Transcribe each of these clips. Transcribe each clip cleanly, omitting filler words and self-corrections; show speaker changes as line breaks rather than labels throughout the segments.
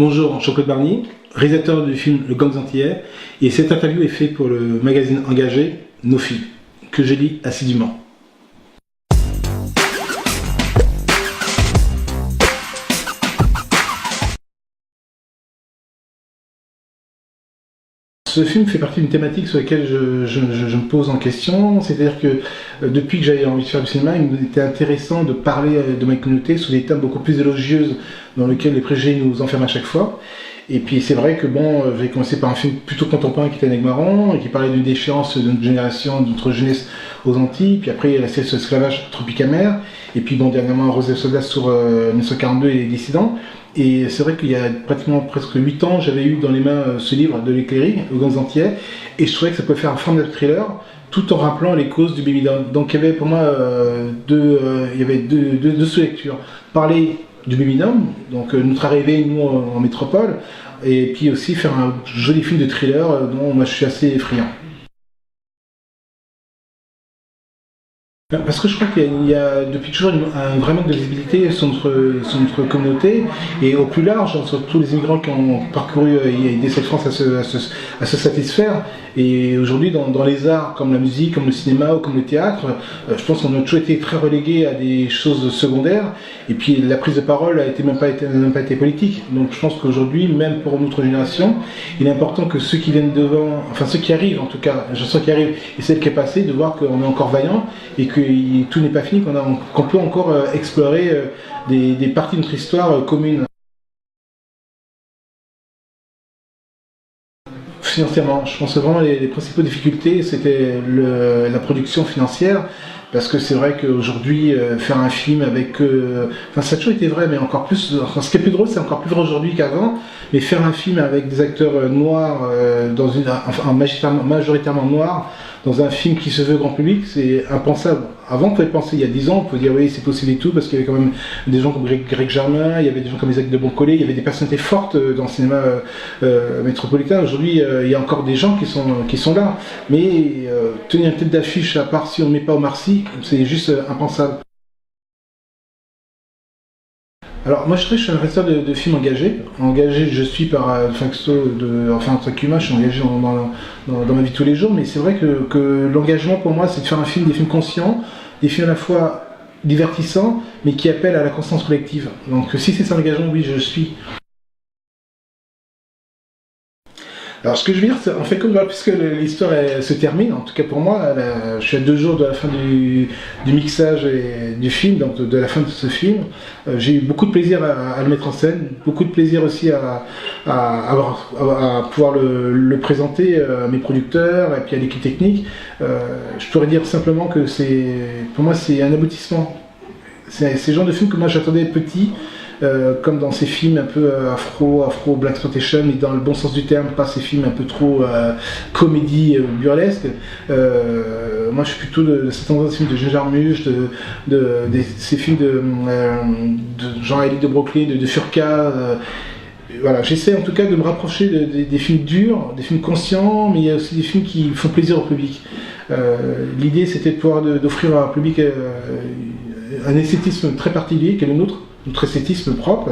Bonjour, Jean-Claude Barny, réalisateur du film Le Gang Antillais, et cette interview est faite pour le magazine engagé Nos Filles, que je lis assidûment. Ce film fait partie d'une thématique sur laquelle je me pose en question, c'est-à-dire que depuis que j'avais envie de faire du cinéma, il m'était intéressant de parler de ma communauté sous des thèmes beaucoup plus élogieux dans lesquels les préjugés nous enferment à chaque fois. Et puis c'est vrai que j'ai commencé par un film plutôt contemporain qui était Nègre-Marron, et qui parlait d'une déchéance de notre génération, de notre jeunesse aux Antilles, puis après la série sur l'esclavage Tropicamer, et puis dernièrement Rose et Soldat sur 1942 et les dissidents. Et c'est vrai qu'il y a pratiquement presque 8 ans, j'avais eu dans les mains ce livre de l'éclairie, Le Gang Antillais, et je trouvais que ça pouvait faire un formidable thriller, tout en rappelant les causes du baby down. Donc il y avait pour moi deux sous-lectures. Parler du baby down, donc notre arrivée nous en métropole, et puis aussi faire un joli film de thriller dont moi je suis assez friand. Parce que je crois qu'il y a depuis toujours un vrai manque de visibilité sur notre communauté, et au plus large, sur tous les immigrants qui ont parcouru et aidé cette France à se satisfaire. Et aujourd'hui, dans les arts comme la musique, comme le cinéma ou comme le théâtre, je pense qu'on a toujours été très relégués à des choses secondaires, et puis la prise de parole n'a même pas été politique. Donc je pense qu'aujourd'hui, même pour notre génération, il est important que ceux qui viennent devant, enfin ceux qui arrivent en tout cas, ceux qui arrivent et celle qui est passée, de voir qu'on est encore vaillant et que tout n'est pas fini, qu'on peut encore explorer des parties de notre histoire commune. Financièrement, je pense que vraiment les principales difficultés, c'était la production financière, parce que c'est vrai qu'aujourd'hui, faire un film avec... ça a toujours été vrai, mais encore plus... Enfin, ce qui est plus drôle, c'est encore plus vrai aujourd'hui qu'avant, mais faire un film avec des acteurs noirs, majoritairement noirs, dans un film qui se veut grand public, c'est impensable. Avant, on pouvait penser, il y a 10 ans, on pouvait dire oui, c'est possible et tout, parce qu'il y avait quand même des gens comme Greg Germain, il y avait des gens comme Isaac de Boncollet, il y avait des personnalités fortes dans le cinéma métropolitain. Aujourd'hui, il y a encore des gens qui sont là, mais tenir une tête d'affiche, à part si on ne met pas Omar Sy, c'est juste impensable. Alors moi je suis un réalisateur de films engagé. Engagé je suis par entre humain, je suis engagé dans ma vie de tous les jours, mais c'est vrai que l'engagement pour moi c'est de faire des films conscients, des films à la fois divertissants, mais qui appellent à la conscience collective. Donc si c'est ça l'engagement, oui je suis. Alors ce que je veux dire, c'est en fait puisque l'histoire se termine, en tout cas pour moi, je suis à 2 jours de la fin du mixage et du film, donc de la fin de ce film. J'ai eu beaucoup de plaisir à le mettre en scène, beaucoup de plaisir aussi à pouvoir le présenter à mes producteurs et puis à l'équipe technique. Je pourrais dire simplement que pour moi c'est un aboutissement. C'est le genre de film que moi j'attendais petit. Comme dans ces films un peu afro black exploitation, mais dans le bon sens du terme, pas ces films un peu trop comédie burlesque. Moi je suis plutôt de cette tendance de films de Jean Jarmusch, ces films de Jean-Élie de Brockley, de Furca. Voilà, j'essaie en tout cas de me rapprocher des films durs, des films conscients, mais il y a aussi des films qui font plaisir au public. L'idée c'était d'offrir à un public un esthétisme très particulier qui est le nôtre, notre esthétisme propre,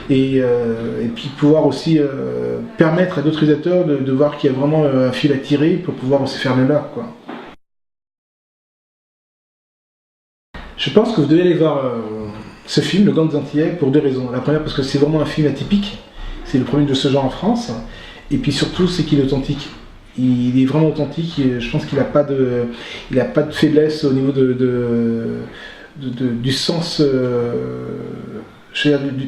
et puis pouvoir aussi permettre à d'autres réalisateurs de voir qu'il y a vraiment un fil à tirer pour pouvoir aussi faire le leur, quoi. Je pense que vous devez aller voir ce film, Le Gang Antillais, pour 2 raisons. La première, parce que c'est vraiment un film atypique, c'est le premier de ce genre en France, et puis surtout, c'est qu'il est authentique. Il est vraiment authentique, et je pense qu'il n'a pas de faiblesse au niveau du sens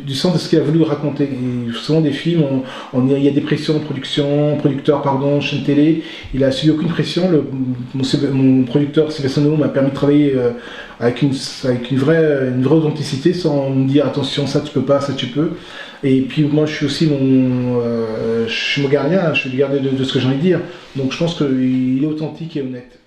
du sens de ce qu'il a voulu raconter. Et souvent des films, il y a des pressions de producteur, chaîne télé, il a subi aucune pression. Mon producteur Sébastien Nono m'a permis de travailler avec une vraie authenticité, sans me dire attention ça tu peux pas, ça tu peux. Et puis moi je suis aussi je suis mon gardien, je suis le gardien de ce que j'ai envie de dire. Donc je pense qu'il est authentique et honnête.